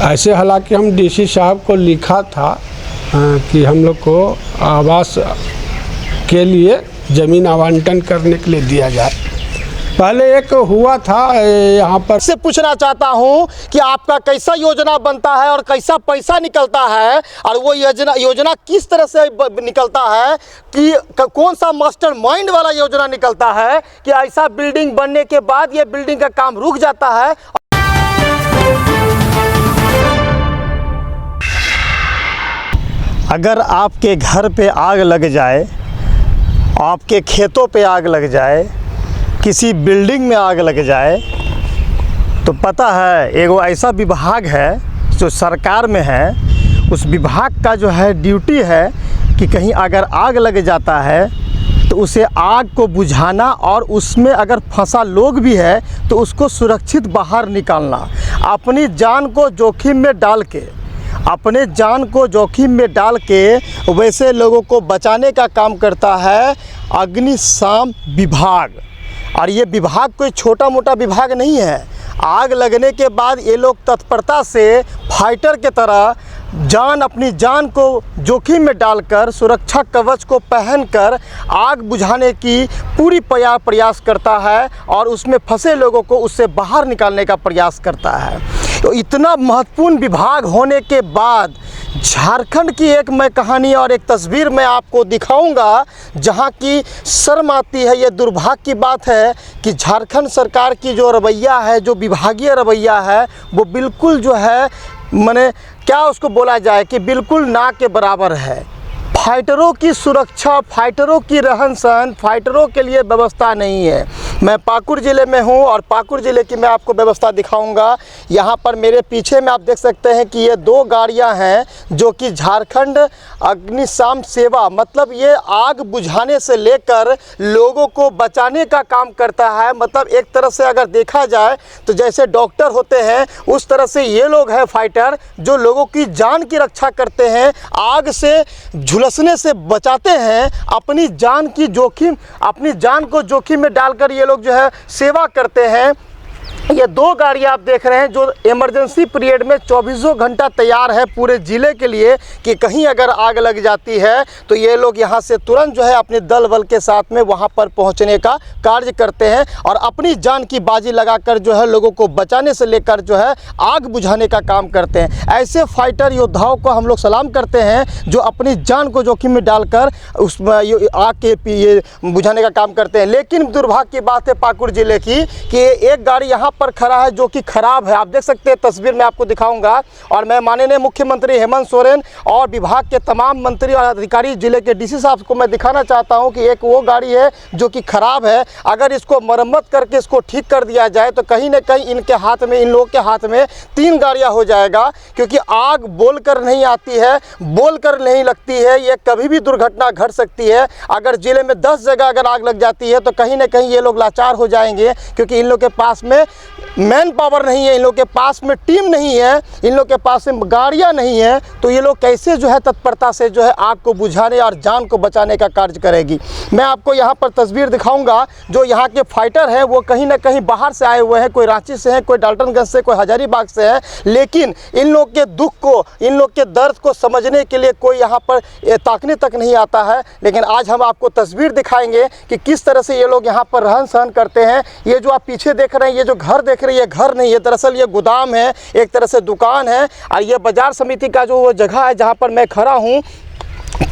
ऐसे हालांकि हम डीसी साहब को लिखा था कि हम लोग को आवास के लिए ज़मीन आवंटन करने के लिए दिया जाए। पहले एक हुआ था यहाँ पर। से पूछना चाहता हूँ कि आपका कैसा योजना बनता है और कैसा पैसा निकलता है, और वो योजना किस तरह से निकलता है कि कौन सा मास्टर माइंड वाला योजना निकलता है कि ऐसा बिल्डिंग बनने के बाद ये बिल्डिंग का काम रुक जाता है। अगर आपके घर पे आग लग जाए, आपके खेतों पे आग लग जाए, किसी बिल्डिंग में आग लग जाए, तो पता है एगो ऐसा विभाग है जो सरकार में है, उस विभाग का जो है ड्यूटी है कि कहीं अगर आग लग जाता है तो उसे आग को बुझाना और उसमें अगर फंसा लोग भी है तो उसको सुरक्षित बाहर निकालना। अपनी जान को जोखिम में डाल के वैसे लोगों को बचाने का काम करता है अग्निशम विभाग। और ये विभाग कोई छोटा मोटा विभाग नहीं है। आग लगने के बाद ये लोग तत्परता से फाइटर के तरह अपनी जान को जोखिम में डालकर सुरक्षा कवच को पहनकर आग बुझाने की पूरी प्रयास करता है और उसमें फंसे लोगों को उससे बाहर निकालने का प्रयास करता है। तो इतना महत्वपूर्ण विभाग होने के बाद झारखंड की एक मैं कहानी और एक तस्वीर मैं आपको दिखाऊंगा जहां की शर्म आती है। ये दुर्भाग्य की बात है कि झारखंड सरकार की जो रवैया है, जो विभागीय रवैया है, वो बिल्कुल जो है माने क्या उसको बोला जाए कि बिल्कुल ना के बराबर है। फाइटरों की सुरक्षा, फाइटरों की रहन सहन, फाइटरों के लिए व्यवस्था नहीं है। मैं पाकुड़ ज़िले में हूं और पाकुड़ ज़िले की मैं आपको व्यवस्था दिखाऊंगा। यहां पर मेरे पीछे में आप देख सकते हैं कि ये 2 गाड़ियां हैं जो कि झारखंड अग्निशम सेवा, मतलब ये आग बुझाने से लेकर लोगों को बचाने का काम करता है। मतलब एक तरह से अगर देखा जाए तो जैसे डॉक्टर होते हैं उस तरह से ये लोग हैं फाइटर, जो लोगों की जान की रक्षा करते हैं, आग से झुलसने से बचाते हैं, अपनी जान को जोखिम में डालकर ये लोग जो है सेवा करते हैं। ये 2 गाड़ियाँ आप देख रहे हैं जो इमरजेंसी पीरियड में 24 घंटा तैयार है पूरे ज़िले के लिए कि कहीं अगर आग लग जाती है तो ये लोग यहाँ से तुरंत जो है अपने दल बल के साथ में वहाँ पर पहुँचने का कार्य करते हैं और अपनी जान की बाजी लगाकर जो है लोगों को बचाने से लेकर जो है आग बुझाने का काम करते हैं। ऐसे फाइटर योद्धाओं को हम लोग सलाम करते हैं जो अपनी जान को जोखिम में डालकर उस आग के ये बुझाने का काम करते हैं। लेकिन दुर्भाग्य की बात है पाकुड़ ज़िले की कि एक गाड़ी यहाँ पर खड़ा है जो कि खराब है। आप देख सकते हैं, तस्वीर में आपको दिखाऊंगा। और मैं माननीय मुख्यमंत्री हेमंत सोरेन और विभाग के तमाम मंत्री और अधिकारी, जिले के डीसी साहब को मैं दिखाना चाहता हूं कि एक वो गाड़ी है जो कि खराब है। अगर इसको मरम्मत करके इसको ठीक कर दिया जाए तो कहीं ना कहीं इन लोगों के हाथ में 3 गाड़ियां हो जाएगा, क्योंकि आग बोलकर नहीं आती है, बोलकर नहीं लगती है। ये कभी भी दुर्घटना घट सकती है। अगर जिले में 10 जगह अगर आग लग जाती है तो कहीं ना कहीं ये लोग लाचार हो जाएंगे, क्योंकि इन लोग के पास में मैन पावर नहीं है, इन लोग के पास में टीम नहीं है, इन लोग के पास में गाड़ियां नहीं है। तो ये लोग कैसे जो है तत्परता से जो है आग को बुझाने और जान को बचाने का कार्य करेगी। मैं आपको यहाँ पर तस्वीर दिखाऊंगा। जो यहाँ के फाइटर हैं वो कहीं ना कहीं बाहर से आए हुए हैं, कोई रांची से हैं, कोई डाल्टनगंज से, कोई हजारीबाग से है। लेकिन इन लोग के दुख को, इन लोग के दर्द को समझने के लिए कोई यहाँ पर ताकने तक नहीं आता है। लेकिन आज हम आपको तस्वीर दिखाएंगे कि किस तरह से ये लोग यहाँ पर रहन सहन करते हैं। ये जो आप पीछे देख रहे हैं, ये जो घर देख रहे हैं, ये घर नहीं है, दरअसल ये गोदाम है, एक तरह से दुकान है। और ये बाजार समिति का जो वो जगह है जहाँ पर मैं खड़ा हूँ,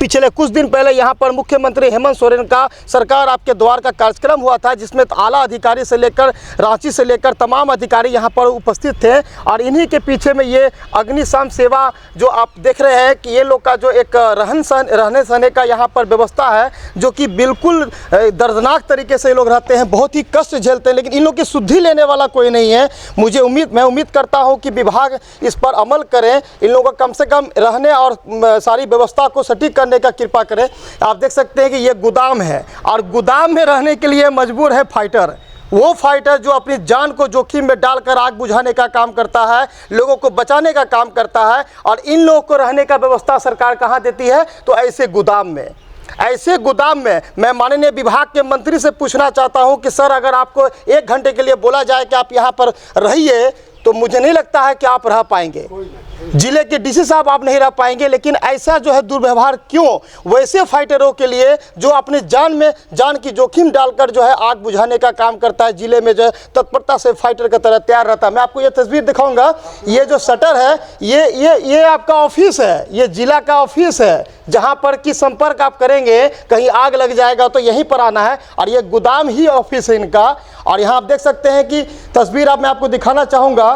पिछले कुछ दिन पहले यहाँ पर मुख्यमंत्री हेमंत सोरेन का सरकार आपके द्वार का कार्यक्रम हुआ था, जिसमें आला अधिकारी से लेकर रांची से लेकर तमाम अधिकारी यहाँ पर उपस्थित थे। और इन्हीं के पीछे में ये अग्निशम सेवा जो आप देख रहे हैं कि ये लोग का जो एक रहने सहने का यहाँ पर व्यवस्था है, जो कि बिल्कुल दर्दनाक तरीके से ये लोग रहते हैं, बहुत ही कष्ट झेलते हैं। लेकिन इन लोग की शुद्धि लेने वाला कोई नहीं है। मैं उम्मीद करता हूँ कि विभाग इस पर अमल करें, इन लोगों को कम से कम रहने और सारी व्यवस्था को सटीक करने का कृपा करें। आप देख सकते हैं कि ये गोदाम है और गोदाम में रहने के लिए मजबूर है फाइटर। वो फाइटर जो अपनी जान को जोखिम में डालकर आग बुझाने का काम करता है, लोगों को बचाने का काम करता है। और इन लोगों को रहने का व्यवस्था सरकार कहाँ देती है? तो ऐसे गोदाम में। ऐसे गोदाम में मैं माननीय विभाग के मंत्री से पूछना चाहता हूं कि सर, अगर आपको 1 घंटे के लिए बोला जाए कि आप यहां पर रहिए तो मुझे नहीं लगता है कि आप रह पाएंगे। जिले के डीसी साहब आप नहीं रह पाएंगे, लेकिन ऐसा जो है दुर्व्यवहार क्यों वैसे फाइटरों के लिए जो अपने जान की जोखिम डालकर जो है आग बुझाने का काम करता है, जिले में जो है तत्परता से फाइटर की तरह तैयार रहता है। मैं आपको ये तस्वीर दिखाऊंगा, ये जो शटर है ये आपका ऑफिस है, ये जिला का ऑफिस है, जहां पर कि संपर्क आप करेंगे कहीं आग लग जाएगा तो यहीं पर आना है, और ये गोदाम ही ऑफिस है इनका। और यहाँ आप देख सकते हैं कि तस्वीर मैं आपको दिखाना चाहूँगा,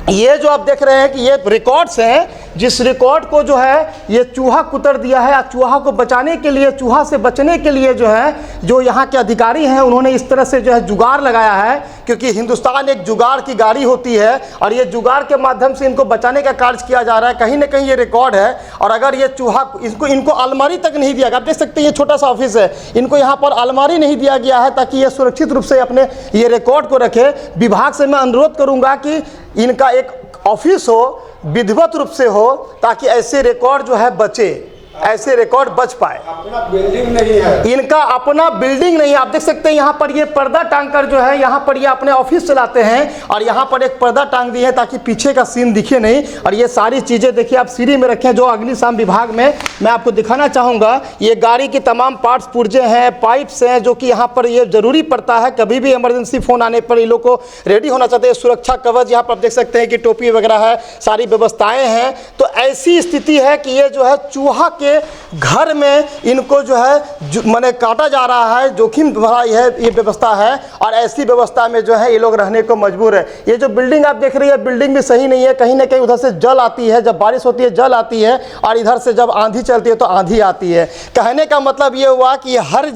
ये जो आप देख रहे हैं कि ये रिकॉर्ड्स हैं, जिस रिकॉर्ड को जो है ये चूहा कुतर दिया है। चूहा को बचाने के लिए, चूहा से बचने के लिए जो है जो यहाँ के अधिकारी हैं उन्होंने इस तरह से जो है जुगाड़ लगाया है, क्योंकि हिंदुस्तान एक जुगाड़ की गाड़ी होती है और ये जुगाड़ के माध्यम से इनको बचाने का कार्य किया जा रहा है। कहीं ना कहीं ये रिकॉर्ड है, और अगर ये चूहा इनको अलमारी तक नहीं दिया गया, आप देख सकते हैं ये छोटा सा ऑफिस है, इनको यहाँ पर अलमारी नहीं दिया गया है ताकि ये सुरक्षित रूप से अपने ये रिकॉर्ड को रखे। विभाग से मैं अनुरोध करूँगा कि इनका एक ऑफिस हो, विधिवत रूप से हो, ताकि ऐसे रिकॉर्ड जो है बचे, ऐसे रिकॉर्ड बच पाए। अपना बिल्डिंग नहीं है, इनका अपना बिल्डिंग नहीं है। आप देख सकते हैं यहाँ पर ये पर्दा टांग कर जो है यहाँ पर ये अपने ऑफिस चलाते हैं, और यहाँ पर एक पर्दा टांग दी है ताकि पीछे का सीन दिखे नहीं। और ये सारी चीज़ें देखिए आप सीढ़ी में रखें, जो अग्निशम विभाग में मैं आपको दिखाना चाहूँगा। ये गाड़ी की तमाम पार्ट्स पुर्जे हैं, पाइप्स हैं, जो कि यहाँ पर ये ज़रूरी पड़ता है, कभी भी इमरजेंसी फ़ोन आने पर ये लोग को रेडी होना चाहते हैं। सुरक्षा कवच यहाँ पर आप देख सकते हैं कि टोपी वगैरह है, सारी व्यवस्थाएँ हैं। तो ऐसी स्थिति है कि ये जो है चूहा के घर में इनको जो है माने काटा जा रहा है, जोखिम भरा है ये व्यवस्था है, और ऐसी व्यवस्था में जो है ये लोग रहने को मजबूर है। ये जो बिल्डिंग आप देख रही है, बिल्डिंग भी सही नहीं है, कहीं ना कहीं उधर से जल आती है, जब बारिश होती है जल आती है, और इधर से जब आंधी चलती है तो आंधी आती है। कहने का मतलब ये हुआ कि हर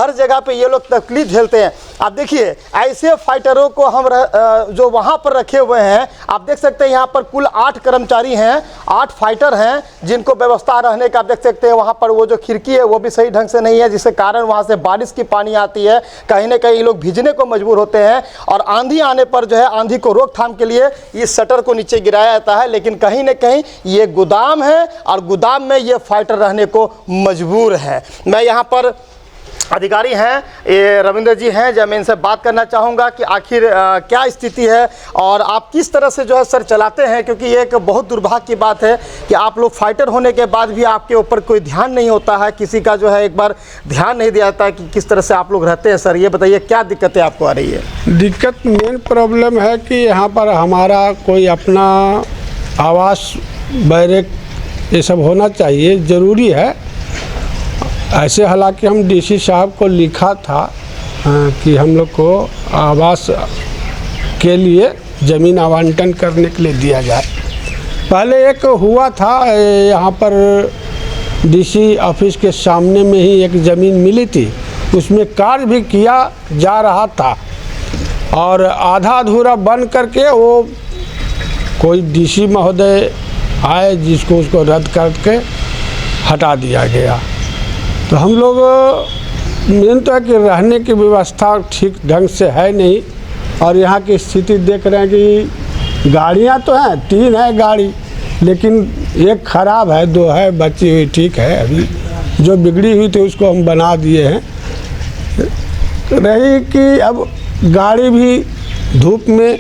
जगह पे ये लोग तकलीफ झेलते हैं। आप देखिए ऐसे फाइटरों को हम जो वहाँ पर रखे हुए हैं, आप देख सकते हैं यहाँ पर कुल 8 कर्मचारी हैं, 8 फाइटर हैं, जिनको व्यवस्था रहने का आप देख सकते हैं। वहाँ पर वो जो खिड़की है वो भी सही ढंग से नहीं है, जिसके कारण वहाँ से बारिश की पानी आती है, कहीं ना कहीं लोग भीजने को मजबूर होते हैं। और आंधी आने पर जो है आंधी को रोकथाम के लिए इस शटर को नीचे गिराया जाता है, लेकिन कहीं ना कहीं ये गोदाम है और गोदाम में ये फाइटर रहने को मजबूर है। मैं यहाँ पर अधिकारी हैं, ये रविंद्र जी हैं, जब मैं इनसे बात करना चाहूँगा कि आखिर क्या स्थिति है और आप किस तरह से जो है सर चलाते हैं, क्योंकि ये एक बहुत दुर्भाग्य की बात है कि आप लोग फाइटर होने के बाद भी आपके ऊपर कोई ध्यान नहीं होता है, किसी का जो है एक बार ध्यान नहीं दिया जाता है कि किस तरह से आप लोग रहते हैं। सर ये बताइए क्या दिक्कतें आपको आ रही है? दिक्कत मेन प्रॉब्लम है कि यहाँ पर हमारा कोई अपना आवास बैरक ये सब होना चाहिए, ज़रूरी है। ऐसे हालांकि हम डीसी साहब को लिखा था कि हम लोग को आवास के लिए ज़मीन आवंटन करने के लिए दिया जाए। पहले एक हुआ था यहाँ पर डीसी ऑफिस के सामने में ही एक ज़मीन मिली थी, उसमें कार्य भी किया जा रहा था, और आधा अधूरा बन करके वो कोई डीसी महोदय आए जिसको उसको रद्द करके हटा दिया गया। तो हम लोग मेन तो है कि रहने की व्यवस्था ठीक ढंग से है नहीं, और यहाँ की स्थिति देख रहे हैं कि गाड़ियाँ तो हैं, 3 है गाड़ी, लेकिन एक ख़राब है, 2 है बची हुई, ठीक है। अभी जो बिगड़ी हुई थी उसको हम बना दिए हैं। रही कि अब गाड़ी भी धूप में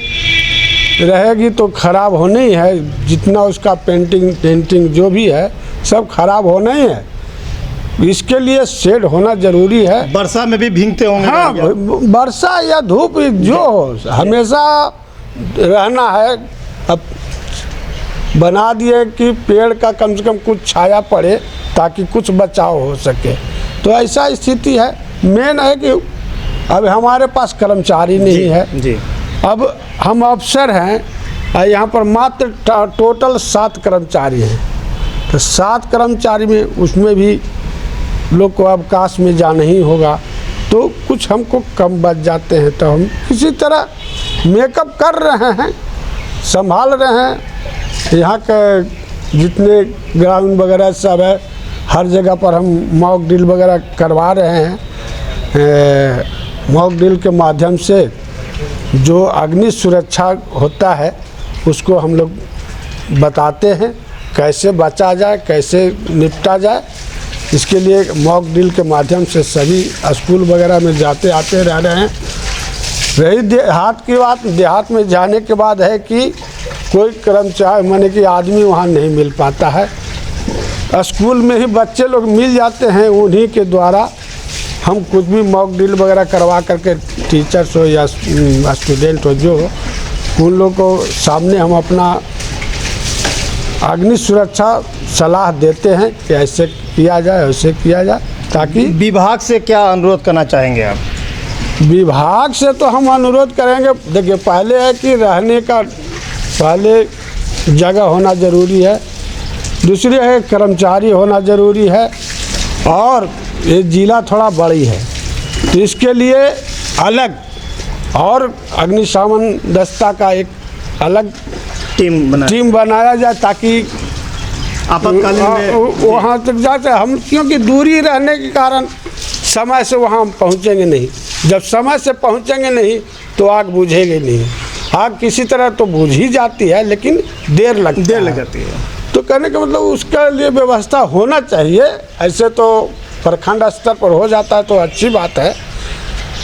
रहेगी तो ख़राब होना ही है, जितना उसका पेंटिंग जो भी है सब ख़राब होना ही है। इसके लिए शेड होना ज़रूरी है। वर्षा में भी भीगते होंगे? हाँ, वर्षा या धूप जो हो, हमेशा रहना है। अब बना दिए कि पेड़ का कम से कम कुछ छाया पड़े ताकि कुछ बचाव हो सके, तो ऐसा स्थिति है। मेन है कि अब हमारे पास कर्मचारी नहीं है जी। अब हम अफसर हैं, यहाँ पर मात्र टोटल 7 कर्मचारी हैं, तो 7 कर्मचारी में उसमें भी लोग को अवकाश में जाना ही होगा, तो कुछ हमको कम बच जाते हैं। तो हम किसी तरह मेकअप कर रहे हैं, संभाल रहे हैं। यहाँ के जितने ग्राउंड वगैरह सब है, हर जगह पर हम मॉक ड्रिल वगैरह करवा रहे हैं। मॉक ड्रिल के माध्यम से जो अग्नि सुरक्षा होता है उसको हम लोग बताते हैं, कैसे बचा जाए, कैसे निपटा जाए। इसके लिए मॉक ड्रिल के माध्यम से सभी स्कूल वगैरह में जाते आते रह रहे हैं, रही देहात की बात, देहात में जाने के बाद है कि कोई कर्मचारी माने कि आदमी वहाँ नहीं मिल पाता है। स्कूल में ही बच्चे लोग मिल जाते हैं, उन्हीं के द्वारा हम कुछ भी मॉक ड्रिल वगैरह करवा करके टीचर्स हो या स्टूडेंट हो जो हो, उन लोग को सामने हम अपना अग्नि सुरक्षा सलाह देते हैं कि ऐसे किया जाए, ऐसे किया जाए, ताकि विभाग से क्या अनुरोध करना चाहेंगे आप? विभाग से तो हम अनुरोध करेंगे, देखिए पहले है कि रहने का पहले जगह होना ज़रूरी है, दूसरी है कर्मचारी होना ज़रूरी है, और ये ज़िला थोड़ा बड़ी है तो इसके लिए अलग और अग्निशमन दस्ता का एक अलग टीम बनाया जाए, ताकि आपातकालीन में वहाँ तक जाते हम, क्योंकि दूरी रहने के कारण समय से वहाँ पहुँचेंगे नहीं। जब समय से पहुँचेंगे नहीं तो आग बुझेगी नहीं। आग किसी तरह तो बुझ ही जाती है, लेकिन देर लग जाती है। तो कहने का मतलब उसके लिए व्यवस्था होना चाहिए। ऐसे तो प्रखंड स्तर पर हो जाता है तो अच्छी बात है,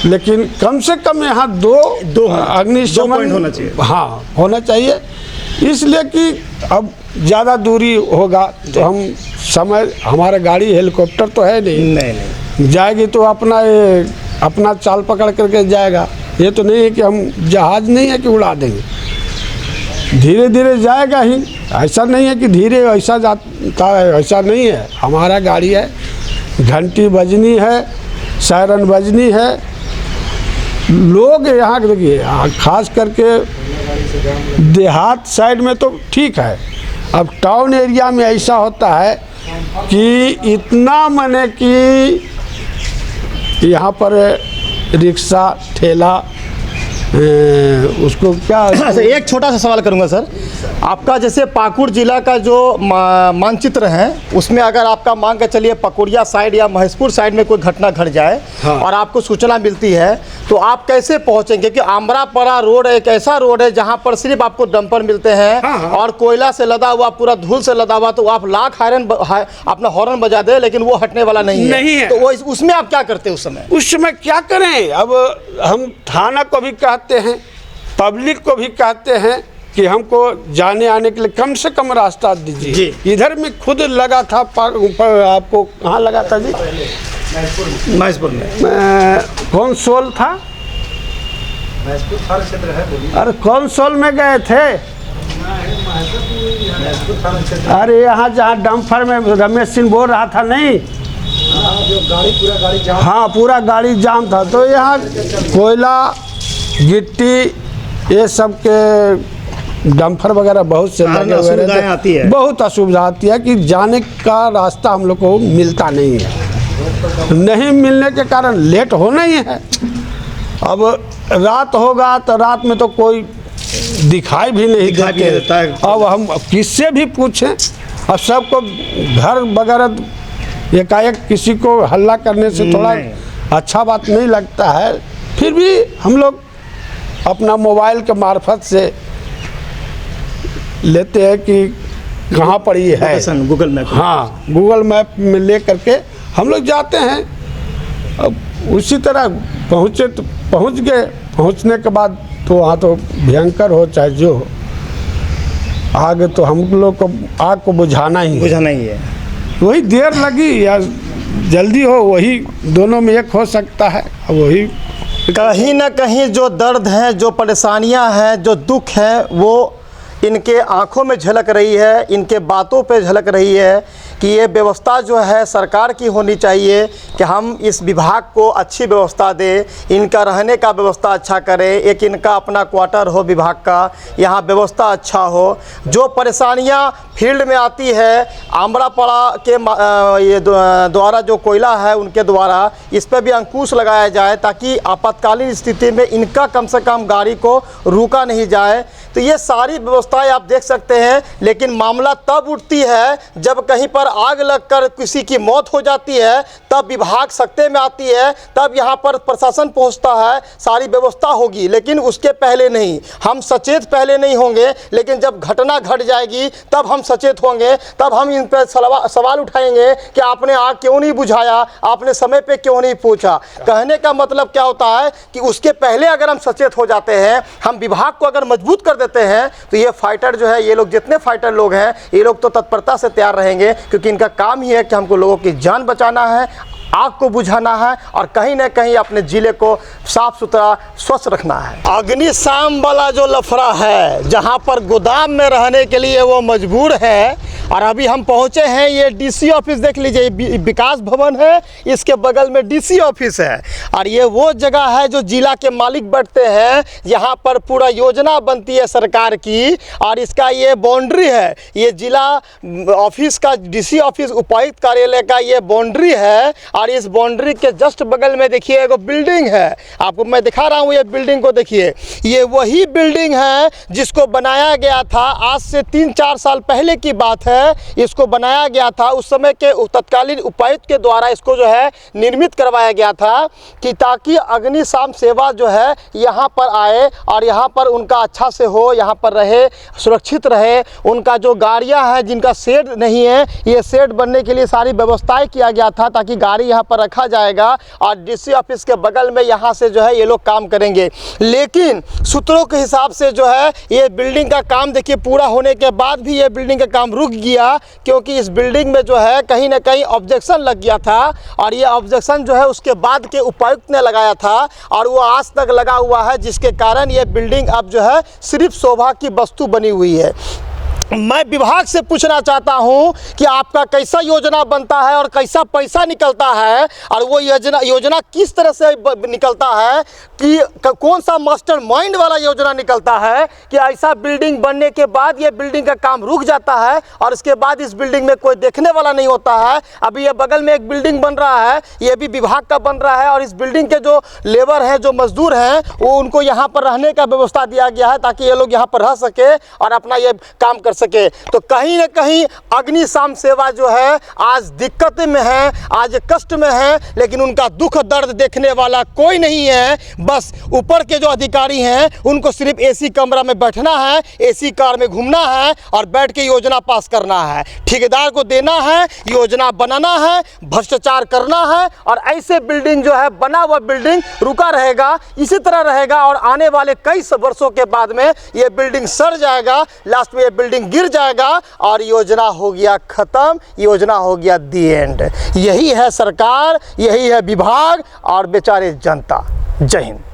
लेकिन कम से कम यहाँ दो अग्निशमन होना चाहिए। हाँ, होना चाहिए, इसलिए कि अब ज़्यादा दूरी होगा तो हम समय, हमारा गाड़ी हेलीकॉप्टर तो है नहीं जाएगी तो अपना चाल पकड़ करके जाएगा। ये तो नहीं है कि हम जहाज़ नहीं है कि उड़ा देंगे, धीरे धीरे जाएगा ही। ऐसा नहीं है कि धीरे ऐसा जाता है, ऐसा नहीं है। हमारा गाड़ी है, घंटी बजनी है, सायरन बजनी है। लोग यहाँ देखिए, खास करके देहात साइड में तो ठीक है, अब टाउन एरिया में ऐसा होता है कि इतना माने कि यहाँ पर रिक्शा ठेला उसको क्या अच्छा, एक छोटा सा सवाल करूंगा सर, आपका जैसे पाकुड़ जिला का जो मानचित्र है उसमें अगर आपका मान के चलिए पकुड़िया साइड या महेशपुर साइड में कोई घटना घट जाए और आपको सूचना मिलती है तो आप कैसे पहुंचेंगे? कि आमरापाड़ा रोड एक ऐसा रोड है जहां पर सिर्फ आपको डंपर मिलते हैं और कोयला से लदा हुआ, पूरा धूल से लदा हुआ, तो आप लाख अपना हॉर्न बजा दे लेकिन वो हटने वाला नहीं है। तो वो उसमें आप क्या करते हैं उस समय? उस समय क्या करें? अब हम थाना को भी कहते हैं, पब्लिक को भी कहते हैं कि हमको जाने आने के लिए कम से कम रास्ता दीजिए। इधर में खुद लगा था, आपको कहाँ लगा था जी? महेशपुर में। कौन सोल था? महेशपुर थाना क्षेत्र है, बोलिए। अरे कौन सोल में गए थे? अरे यहाँ जहाँ डम्फर में रमेश सिंह बोल रहा था, नहीं जो पूरा गाड़ी जाम। हाँ, पूरा गाड़ी जाम था। तो यहाँ कोयला, गिट्टी, ये सब के डम्फर वगैरह बहुत से लगे हुए रहते हैं, बहुत असुविधा आती है कि जाने का रास्ता हम लोग को मिलता नहीं है। नहीं मिलने के कारण लेट होना ही है। अब रात होगा तो रात में तो कोई दिखाई भी नहीं देता है। अब हम किससे भी पूछें, अब सबको घर वगैरह एकाएक किसी को हल्ला करने से थोड़ा अच्छा बात नहीं लगता है। फिर भी हम लोग अपना मोबाइल के मार्फत से लेते हैं कि कहाँ पर ये है, गूगल मैप। हाँ, गूगल मैप में ले करके हम लोग जाते हैं। अब उसी तरह पहुँचे तो पहुँच गए, पहुँचने के बाद तो वहाँ तो भयंकर हो चाहे जो हो, आग तो हम लोग को आग को बुझाना ही है। वही देर लगी या जल्दी हो, वही दोनों में एक हो सकता है। वही कहीं ना कहीं जो दर्द है, जो परेशानियां हैं, जो दुख है, वो इनके आंखों में झलक रही है, इनके बातों पे झलक रही है कि ये व्यवस्था जो है सरकार की होनी चाहिए कि हम इस विभाग को अच्छी व्यवस्था दें, इनका रहने का व्यवस्था अच्छा करें, एक इनका अपना क्वार्टर हो विभाग का, यहाँ व्यवस्था अच्छा हो। जो परेशानियाँ फील्ड में आती है आमरापाड़ा के ये द्वारा जो कोयला है उनके द्वारा, इस पर भी अंकुश लगाया जाए ताकि आपातकालीन स्थिति में इनका कम से कम गाड़ी को रुका नहीं जाए। तो ये सारी व्यवस्थाएं आप देख सकते हैं, लेकिन मामला तब उठती है जब कहीं पर पर आग लगकर किसी की मौत हो जाती है तब विभाग सत्ते में आती है, तब यहाँ पर प्रशासन पहुँचता है, सारी व्यवस्था होगी। लेकिन उसके पहले नहीं, हम सचेत पहले नहीं होंगे, लेकिन जब घटना घट जाएगी तब हम सचेत होंगे, तब हम इन पर सवाल उठाएंगे कि आपने आग क्यों नहीं बुझाया, आपने समय पे क्यों नहीं पूछा। कहने का मतलब क्या होता है कि उसके पहले अगर हम सचेत हो जाते हैं, हम विभाग को अगर मजबूत कर देते हैं, तो ये फाइटर जो है, ये लोग जितने फाइटर लोग हैं, ये लोग तो तत्परता से तैयार रहेंगे, क्योंकि इनका काम ही है कि हमको लोगों की जान बचाना है, आग को बुझाना है और कहीं ना कहीं अपने ज़िले को साफ सुथरा स्वच्छ रखना है। अग्निशाम वाला जो लफड़ा है, जहां पर गोदाम में रहने के लिए वो मजबूर है, और अभी हम पहुंचे हैं, ये डीसी ऑफिस देख लीजिए, विकास भवन है, इसके बगल में डीसी ऑफिस है, और ये वो जगह है जो जिला के मालिक बैठते हैं, यहाँ पर पूरा योजना बनती है सरकार की, और इसका ये बाउंड्री है, ये जिला ऑफिस का, डीसी ऑफिस उपायुक्त कार्यालय का ये बाउंड्री है। और इस बाउंड्री के जस्ट बगल में देखिए एगो बिल्डिंग है, आपको मैं दिखा रहा हूँ, ये बिल्डिंग को देखिए, ये वही बिल्डिंग है जिसको बनाया गया था, आज से 3-4 साल पहले की बात है, इसको बनाया गया था। उस समय के तत्कालीन उपायुक्त के द्वारा इसको जो है निर्मित करवाया गया था, कि ताकि अग्निशाम सेवा जो है यहाँ पर आए और यहाँ पर उनका अच्छा से हो, यहाँ पर रहे, सुरक्षित रहे। उनका जो गाड़ियाँ हैं जिनका शेड नहीं है, ये शेड बनने के लिए सारी व्यवस्थाएं किया गया था, ताकि गाड़ी यहाँ पर रखा जाएगा, और डीसी ऑफिस के बगल में यहाँ से जो है ये लोग काम करेंगे। लेकिन सूत्रों के हिसाब से जो है ये बिल्डिंग का काम देखिए, पूरा होने के बाद भी ये बिल्डिंग का काम रुक गया, क्योंकि इस बिल्डिंग में जो है कहीं ना कहीं ऑब्जेक्शन लग गया था, और ये ऑब्जेक्शन जो है उसके बाद के उपायुक्त ने लगाया था, और वो आज तक लगा हुआ है, जिसके कारण ये बिल्डिंग अब जो है सिर्फ शोभा की वस्तु बनी हुई है। मैं विभाग से पूछना चाहता हूं कि आपका कैसा योजना बनता है और कैसा पैसा निकलता है, और वो योजना किस तरह से निकलता है, कि कौन सा मास्टर माइंड वाला योजना निकलता है कि ऐसा बिल्डिंग बनने के बाद ये बिल्डिंग का काम रुक जाता है, और इसके बाद इस बिल्डिंग में कोई देखने वाला नहीं होता है। अभी ये बगल में एक बिल्डिंग बन रहा है, ये भी विभाग का बन रहा है, और इस बिल्डिंग के जो लेबर हैं, जो मजदूर हैं, वो उनको यहाँ पर रहने का व्यवस्था दिया गया है, ताकि ये लोग यहाँ पर रह सके और अपना ये काम कर सके। तो कहीं ना कहीं अग्निशाम सेवा जो है आज दिक्कत में है, आज कष्ट में है, लेकिन उनका दुख दर्द देखने वाला कोई नहीं है। बस ऊपर के जो अधिकारी हैं, उनको सिर्फ एसी कमरा में बैठना है, एसी कार में घूमना है और बैठ के योजना पास करना है, ठेकेदार को देना है, योजना बनाना है, भ्रष्टाचार करना है, और ऐसे बिल्डिंग जो है, बना हुआ बिल्डिंग रुका रहेगा, इसी तरह रहेगा, और आने वाले कई वर्षों के बाद में ये बिल्डिंग सड़ जाएगा, लास्ट में ये बिल्डिंग गिर जाएगा, और योजना हो गया खत्म, योजना हो गया दी एंड। यही है सरकार, यही है विभाग और बेचारे जनता। जय हिंद।